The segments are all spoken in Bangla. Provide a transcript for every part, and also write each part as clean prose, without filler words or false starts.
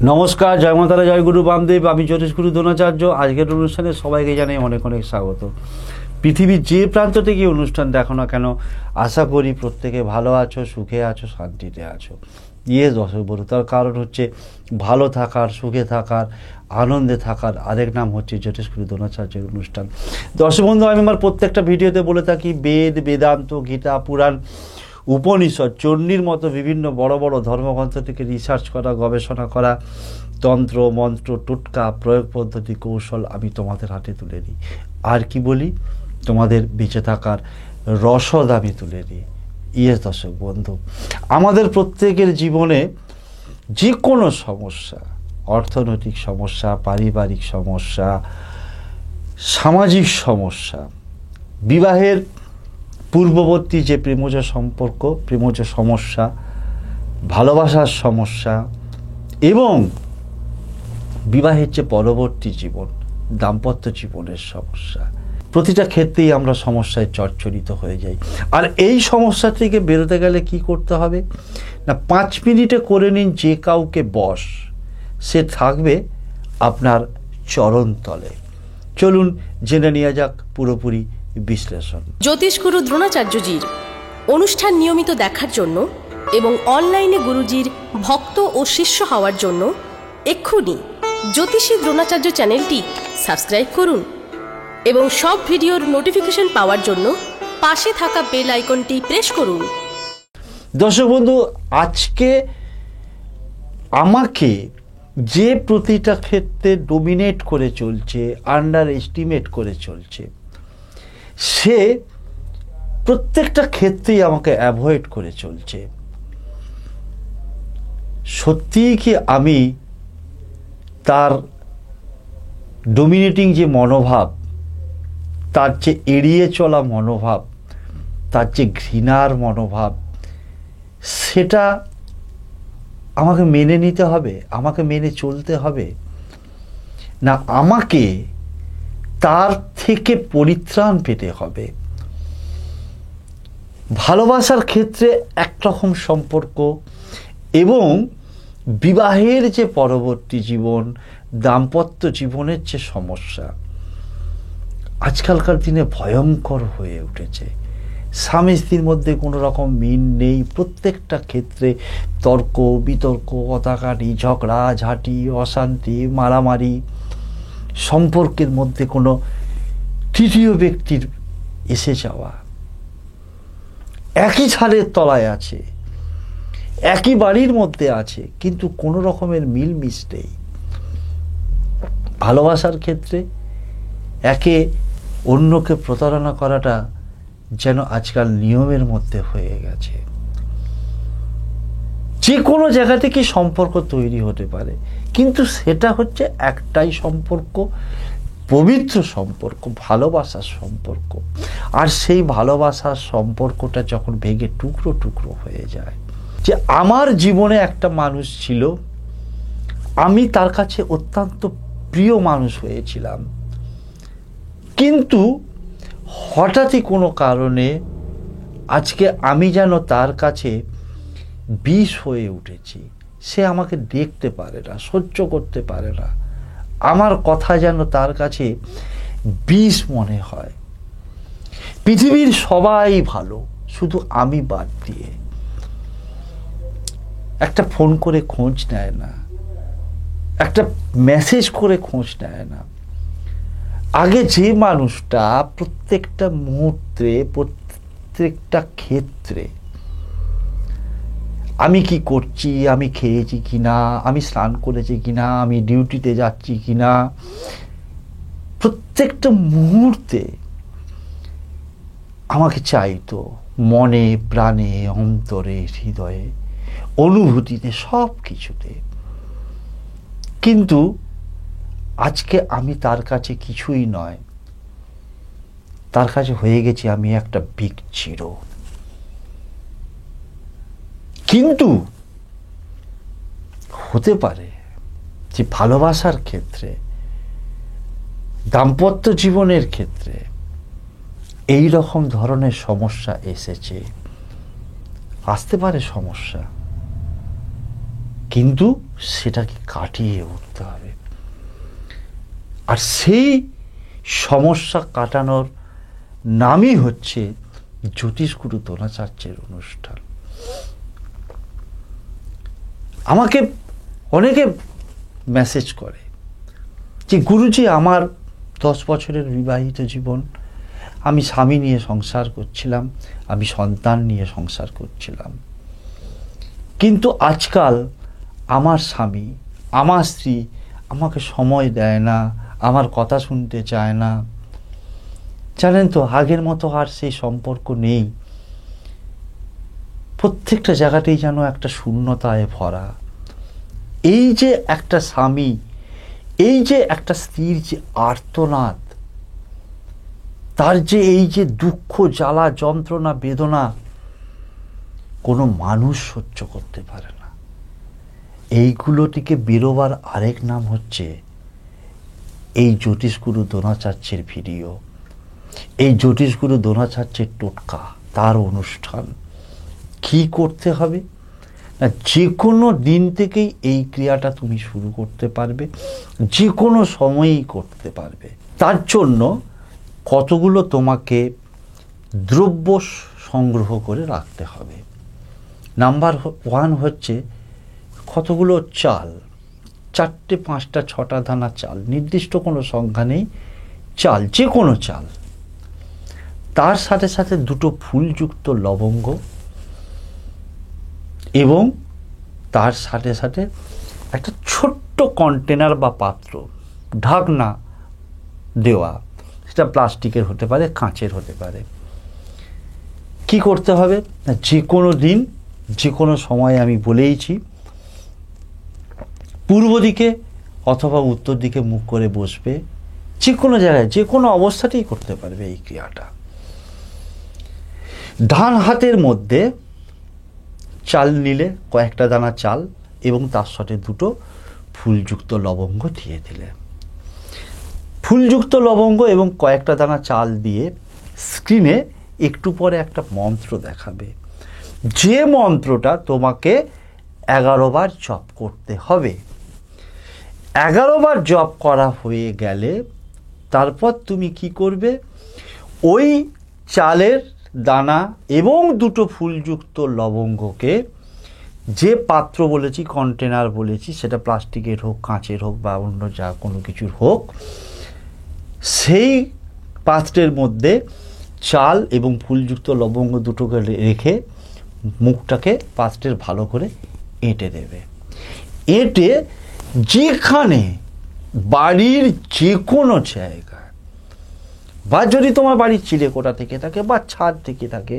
নমস্কার, জয় মাতারা, জয় গুরু বামদেব। আমি জ্যোতিষগুরু দ্রোণাচার্য। আজকের অনুষ্ঠানে সবাইকে জানাই অনেক অনেক স্বাগত। পৃথিবীর যে প্রান্ত থেকে অনুষ্ঠান দেখো না কেন, আশা করি প্রত্যেকে ভালো আছো, সুখে আছো, শান্তিতে আছো। দর্শক বন্ধু, তার কারণ হচ্ছে ভালো থাকার, সুখে থাকার, আনন্দে থাকার আরেক নাম হচ্ছে জ্যোতিষগুরু দ্রোণাচার্যের অনুষ্ঠান। দর্শক বন্ধু, আমি আমার প্রত্যেকটা ভিডিওতে বলে থাকি, বেদ, বেদান্ত, গীতা, পুরাণ, উপনিষদ, চণ্ডীর মতো বিভিন্ন বড় বড় ধর্মগ্রন্থ থেকে রিসার্চ করা, গবেষণা করা তন্ত্র, মন্ত্র, টোটকা, প্রয়োগ পদ্ধতি, কৌশল আমি তোমাদের হাতে তুলে দিই। আর কি বলি, তোমাদের বেঁচে থাকার রসদ আমি তুলে দিই। দর্শক বন্ধু, আমাদের প্রত্যেকের জীবনে যে কোনো সমস্যা, অর্থনৈতিক সমস্যা, পারিবারিক সমস্যা, সামাজিক সমস্যা, বিবাহের পূর্ববর্তী যে প্রেমজ সম্পর্ক, প্রেমজ সমস্যা, ভালোবাসার সমস্যা এবং বিবাহের যে পরবর্তী জীবন, দাম্পত্য জীবনের সমস্যা, প্রতিটা ক্ষেত্রেই আমরা সমস্যায় জর্জরিত হয়ে যাই। আর এই সমস্যা থেকে বেরোতে গেলে কি করতে হবে না, 5 মিনিটে করে নিন যে কাউকে বশ, সে থাকবে আপনার চরণতলে। চলুন জেনে নেওয়া যাক পুরোপুরি বিশ্লেষণ। জ্যোতিষগুরু দ্রোণাচার্যজির অনুষ্ঠান নিয়মিত দেখার জন্য এবং অনলাইনে গুরুজির ভক্ত ও শিষ্য হওয়ার জন্য এক্ষুনি জ্যোতিষী দ্রোণাচার্য চ্যানেলটি সাবস্ক্রাইব করুন এবং সব ভিডিওর নোটিফিকেশন পাওয়ার জন্য পাশে থাকা বেল আইকনটি প্রেস করুন। দর্শক বন্ধু, আজকে আমাকে যে প্রতিটা ক্ষেত্রে ডোমিনেট করে চলছে, আন্ডার এস্টিমেট করে চলছে, সে প্রত্যেকটা ক্ষেত্রেই আমাকে অ্যাভয়েড করে চলছে। সত্যিই কি আমি তার ডোমিনেটিং যে মনোভাব, তার যে এড়িয়ে চলা মনোভাব, তার যে ঘৃণার মনোভাব, সেটা আমাকে মেনে নিতে হবে, আমাকে মেনে চলতে হবে, না আমাকে তার থেকে পরিত্রাণ পেতে হবে? ভালোবাসার ক্ষেত্রে একরকম সম্পর্ক এবং বিবাহের যে পরবর্তী জীবন, দাম্পত্য জীবনের যে সমস্যা আজকালকার দিনে ভয়ঙ্কর হয়ে উঠেছে। স্বামী স্ত্রীর মধ্যে কোনো রকম মিল নেই, প্রত্যেকটা ক্ষেত্রে তর্ক বিতর্ক, কথাকাটি, ঝগড়া ঝাঁটি, অশান্তি, মারামারি, সম্পর্কের মধ্যে কোনো তৃতীয় ব্যক্তির এসে যাওয়া। একই ছাদের তলায় আছে, একই বাড়ির মধ্যে আছে, কিন্তু কোনো রকমের মিলমিশ নেই। ভালোবাসার ক্ষেত্রে একে অন্যকে প্রতারণা করাটা যেন আজকাল নিয়মের মধ্যে হয়ে গেছে। যে কোনো জায়গা থেকে সম্পর্ক তৈরি হতে পারে, কিন্তু সেটা হচ্ছে একটাই সম্পর্ক, পবিত্র সম্পর্ক, ভালোবাসার সম্পর্ক। আর সেই ভালোবাসার সম্পর্কটা যখন ভেঙে টুকরো টুকরো হয়ে যায়, যে আমার জীবনে একটা মানুষ ছিল, আমি তার কাছে অত্যন্ত প্রিয় মানুষ হয়েছিলাম, কিন্তু হঠাৎই কোনো কারণে আজকে আমি যেন তার কাছে বিষ হয়ে উঠেছি। সে আমাকে দেখতে পারে না, সহ্য করতে পারে না, আমার কথা যেন তার কাছে বিষ মনে হয়। পৃথিবীর সবাই ভালো, শুধু আমি বাদ দিয়ে। একটা ফোন করে খোঁজ নেয় না, একটা মেসেজ করে খোঁজ নেয় না। আগে যে মানুষটা প্রত্যেকটা মুহূর্তে, প্রত্যেকটা ক্ষেত্রে আমি কি করছি, আমি খেয়েছি কিনা, আমি স্নান করেছি কিনা, আমি ডিউটিতে যাচ্ছি কিনা, প্রত্যেকটা মুহূর্তে আমাকে চাইতো, মনে প্রাণে, অন্তরে, হৃদয়ে, অনুভূতিতে, সব কিছুতে। কিন্তু আজকে আমি তার কাছে কিছুই নয়, তার কাছে হয়ে গেছি আমি একটা বিগ জিরো। কিন্তু হতে পারে যে ভালোবাসার ক্ষেত্রে, দাম্পত্য জীবনের ক্ষেত্রে এই রকম ধরনের সমস্যা এসেছে, আসতে পারে সমস্যা, কিন্তু সেটাকে কাটিয়ে উঠতে হবে। আর সেই সমস্যা কাটানোর নামই হচ্ছে জ্যোতিষগুরু দ্রোণাচার্যের অনুষ্ঠান। আমাকে অনেকে মেসেজ করে যে গুরুজি, আমার 10 বছরের বিবাহিত জীবন, আমি স্বামী নিয়ে সংসার করছিলাম, আমি সন্তান নিয়ে সংসার করছিলাম, কিন্তু আজকাল আমার স্বামী, আমার স্ত্রী আমাকে সময় দেয় না, আমার কথা শুনতে চায় না। জানেন তো, আগের মতো আর সেই সম্পর্ক নেই। প্রত্যেকটা জায়গাতেই যেন একটা শূন্যতায় ভরা। এই যে একটা স্বামী, এই যে একটা স্ত্রীর যে আর্তনাদ, তার যে এই যে দুঃখ, জ্বালা, যন্ত্রণা, বেদনা, কোনো মানুষ সহ্য করতে পারে না। এইগুলো থেকে বেরোবার আরেক নাম হচ্ছে এই জ্যোতিষগুরু দ্রোণাচার্যের ভিডিও, এই জ্যোতিষগুরু দ্রোণাচার্যের টোটকা, তার অনুষ্ঠান। কি করতে হবে না, যে কোনো দিন থেকেই এই ক্রিয়াটা তুমি শুরু করতে পারবে, যে কোনো সময়েই করতে পারবে। তার জন্য কতগুলো তোমাকে দ্রব্য সংগ্রহ করে রাখতে হবে। নাম্বার 1 হচ্ছে কতগুলো চাল, 4টে 5টা 6টা দানা চাল, নির্দিষ্ট কোনো সংখ্যা নেই, চাল, যে কোনো চাল। তার সাথে সাথে 2টো ফুলযুক্ত লবঙ্গ, এবং তার সাথে সাথে একটা ছোট্ট কন্টেনার বা পাত্র, ঢাকনা দেওয়া, সেটা প্লাস্টিকের হতে পারে, কাঁচের হতে পারে। কি করতে হবে না, যে কোনো দিন, যে কোনো সময়, আমি বলেইছি, পূর্ব দিকে অথবা উত্তর দিকে মুখ করে বসবে। যে কোনো জায়গায়, যে কোনো অবস্থাতেই করতে পারবে এই ক্রিয়াটা। ডান হাতের মধ্যে চাল নিলে, কয়েকটা দানা চাল, এবং তার সাথে 2টো ফুলযুক্ত লবঙ্গ দিয়ে দিলে। ফুলযুক্ত লবঙ্গ এবং কয়েকটা দানা চাল দিয়ে স্ক্রিনে একটু পরে একটা মন্ত্র দেখাবে, যে মন্ত্রটা তোমাকে 11 বার জপ করতে হবে। 11 বার জপ করা হয়ে গেলে তারপর তুমি কি করবে, ওই চালের দানা এবং 2টো ফুলযুক্ত লবঙ্গকে, যে পাত্র বলেছি, কন্টেনার বলেছি, সেটা প্লাস্টিকের হোক, কাঁচের হোক, বা অন্য যা কোনো কিছুর হোক, সেই পাত্রের মধ্যে চাল এবং ফুলযুক্ত লবঙ্গ 2টোকে রেখে মুখটাকে পাত্রের ভালো করে এঁটে দেবে। এঁটে যেখানে, বাড়ির যে কোনো জায়গায়, বা যদি তোমার বাড়ির চিলেকোঠা থেকে থাকে বা ছাদ থেকে থাকে,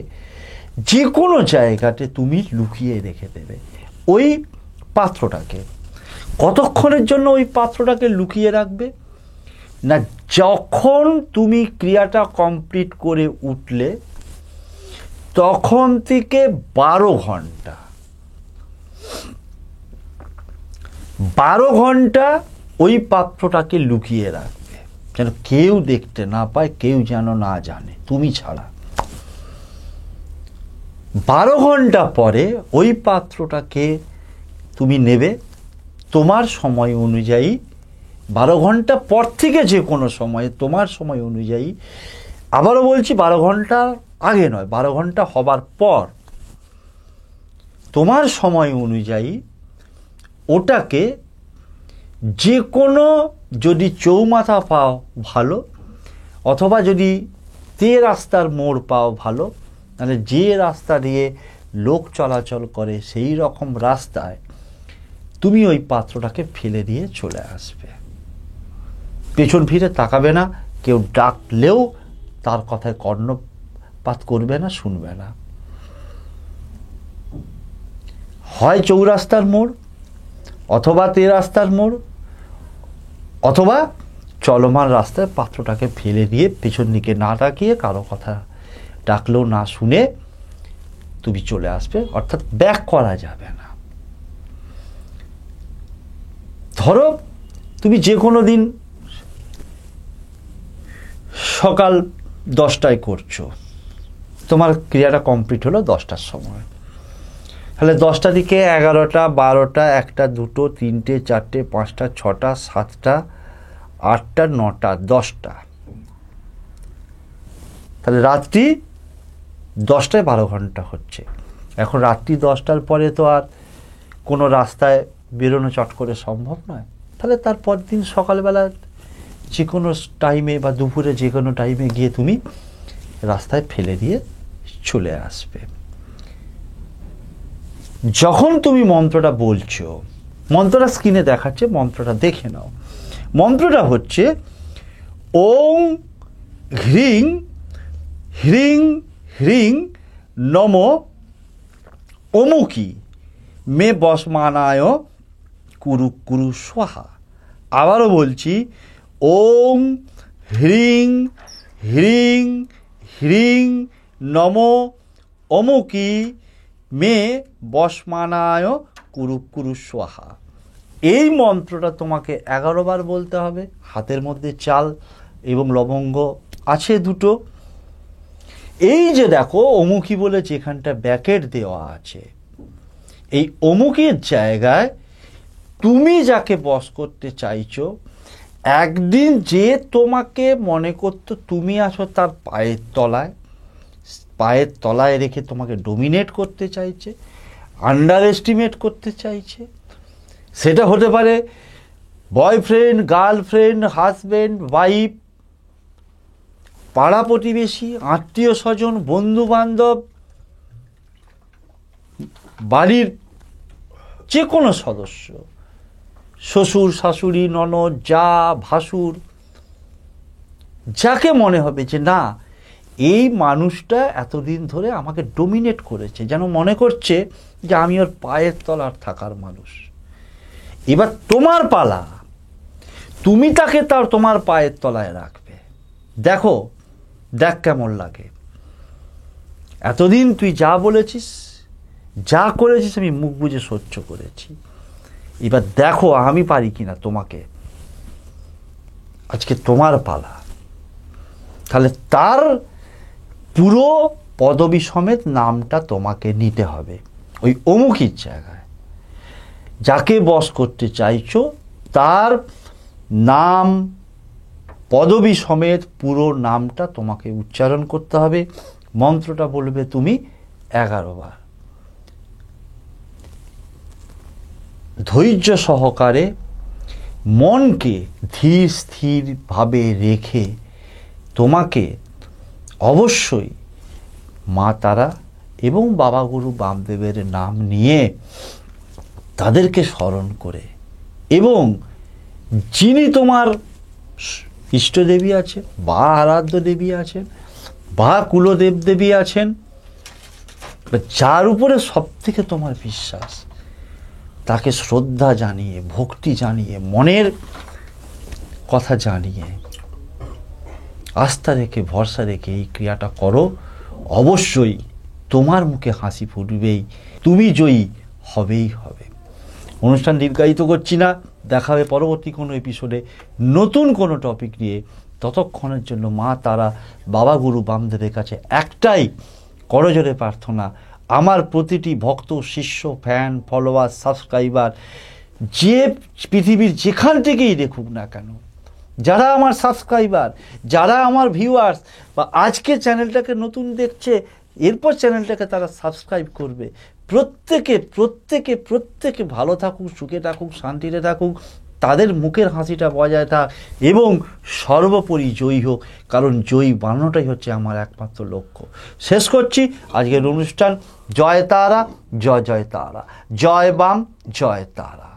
যে কোনো জায়গাতে তুমি লুকিয়ে রেখে দেবে ওই পাত্রটাকে। কতক্ষণের জন্য ওই পাত্রটাকে লুকিয়ে রাখবে না, যখন তুমি ক্রিয়াটা কমপ্লিট করে উঠলে তখন থেকে 12 ঘন্টা, 12 ঘন্টা ওই পাত্রটাকে লুকিয়ে রাখবে, যেন কেউ দেখতে না পায়, কেউ যেন না জানে, তুমি ছাড়া। 12 ঘন্টা পরে ওই পাত্রটাকে তুমি নেবে তোমার সময় অনুযায়ী। 12 ঘন্টা পর থেকে যে কোনো সময়ে তোমার সময় অনুযায়ী, আবারও বলছি 12 ঘন্টা আগে নয়, 12 ঘন্টা হবার পর তোমার সময় অনুযায়ী ওটাকে যে কোনো, যদি চৌমাথা পাও ভালো, অথবা যদি রাস্তার মোড় পাও ভালো, তাহলে যে রাস্তা দিয়ে লোক চলাচল করে সেই রকম রাস্তায় তুমি ওই পাত্রটাকে ফেলে দিয়ে চলে আসবে। পেছন ফিরে তাকাবে না, কেউ ডাকলেও তার কথায় কর্ণপাত করবে না, শুনবে না। হয় চৌরাস্তার মোড়, অথবা রাস্তার মোড়, অথবা চলমান রাস্তায় পাত্রটাকে ফেলে দিয়ে পেছন দিকে না তাকিয়ে, কারো কথা ডাকলেও না শুনে তুমি চলে আসবে, অর্থাৎ ব্যাক করা যাবে না। ধরো তুমি যে কোনো দিন সকাল 10টায় করছো, তোমার ক্রিয়াটা কমপ্লিট হলো 10টার সময়। তাহলে 10টা দিকে 11টা 12টা 1টা 2টো 3টে 4টে 5টা 6টা 7টা 8টা 9টা 10টা, তাহলে রাত্রি 10টায় 12 ঘন্টা হচ্ছে। এখন রাত্রি 10টার পরে তো আর কোনো রাস্তায় বেরোনো চট করে সম্ভব নয়, তাহলে তারপর দিন সকালবেলা যে কোনো টাইমে বা দুপুরে যে কোনো টাইমে গিয়ে তুমি রাস্তায় ফেলে দিয়ে চলে আসবে। যখন তুমি মন্ত্রটা বলছো, মন্ত্রটা স্ক্রিনে দেখাচ্ছে, মন্ত্রটা দেখে নাও। মন্ত্রটা হচ্ছে ওং হ্রিং হ্রিং হ্রিং নম অমুকি মে বসমানায় কুরু কুরু স্বাহা। আবারও বলছি, ওং হ্রিং হ্রিং হ্রিং নম অমুকি মে বসমানায় কুরু কুরু স্বাহা। এই মন্ত্রটা তোমাকে 11 বার বলতে হবে। হাতের মধ্যে চাল এবং লবঙ্গ আছে 2টো। এই যে দেখো অমুকি বলে যেখানটা ব্যাকেট দেওয়া আছে, এই অমুকের জায়গায় তুমি যাকে বশ করতে চাইছো, একদিন যে তোমাকে মনে করতো তুমি আছো তার পায়ের তলায় রেখে তোমাকে ডোমিনেট করতে চাইছে, আন্ডার এস্টিমেট করতে চাইছে, সেটা হতে পারে বয়ফ্রেন্ড, গার্লফ্রেন্ড, হাজব্যান্ড, ওয়াইফ, পাড়া প্রতিবেশী, আত্মীয় স্বজন, বন্ধু বান্ধব, বাড়ির যে কোনো সদস্য, শ্বশুর শাশুড়ি, ননদ, যা, ভাসুর, যাকে মনে হবে যে না এই মানুষটা এতদিন ধরে আমাকে ডোমিনেট করেছে, যেন মনে করছে যে আমি ওর পায়ের তলার থাকার মানুষ। এবার তোমার পালা, তুমি তাকে তোমার পায়ের তলায় রাখবে। দেখ কেমন লাগে। এতদিন তুই যা বলেছিস, যা করেছিস আমি মুখ বুজে সহ্য করেছি, এবার দেখো আমি পারি কিনা তোমাকে। আজকে তোমার পালা। তাহলে তার পুরো পদবী সমেত নামটা তোমাকে নিতে হবে। ওই অমুকির জায়গায় যাকে বশ করতে চাইছো তার নাম, পদবী সমেত পুরো নামটা তোমাকে উচ্চারণ করতে হবে। মন্ত্রটা বলবে তুমি 11 বার। ধৈর্য সহকারে মনকে ধীর স্থিরভাবে রেখে তোমাকে অবশ্যই মা তারা এবং বাবা গুরু বামদেবের নাম নিয়ে তাদেরকে স্মরণ করে, এবং যিনি তোমার ইষ্টদেবী আছেন বা আরাধ্য দেবী আছেন বা কুলদেব দেবী আছেন, যার উপরে সব থেকে তোমার বিশ্বাস, তাকে শ্রদ্ধা জানিয়ে, ভক্তি জানিয়ে, মনের কথা জানিয়ে, আস্থা রেখে, ভরসা রেখে এই ক্রিয়াটা করো। অবশ্যই তোমার মুখে হাসি ফুটবেই, তুমি জয়ী হবেই হবে। অনুষ্ঠান দীর্ঘায়িত করছি না, দেখা হবে পরবর্তী কোনো এপিসোডে নতুন কোনো টপিক নিয়ে। ততক্ষণের জন্য মা তারা, বাবা গুরু বামদেবের কাছে একটাই করজোরে প্রার্থনা, আমার প্রতিটি ভক্ত, শিষ্য, ফ্যান, ফলোয়ার, সাবস্ক্রাইবার, যে পৃথিবীর যেখান থেকেই দেখুক না কেন, যারা আমার সাবস্ক্রাইবার, যারা আমার ভিউয়ার্স, বা আজকে চ্যানেলটাকে নতুন দেখছে, এরপর চ্যানেলটাকে তারা সাবস্ক্রাইব করবে, প্রত্যেকে ভালো থাকুক, সুখে থাকুক, শান্তিতে থাকুক, তাদের মুখের হাসিটা বজায় থাক, এবং সর্বোপরি জয়ী হোক, কারণ জয়ী বানানোটাই হচ্ছে আমার একমাত্র লক্ষ্য। শেষ করছি আজকের অনুষ্ঠান। জয় তারা, জয় জয় তারা, জয় বাম, জয় তারা।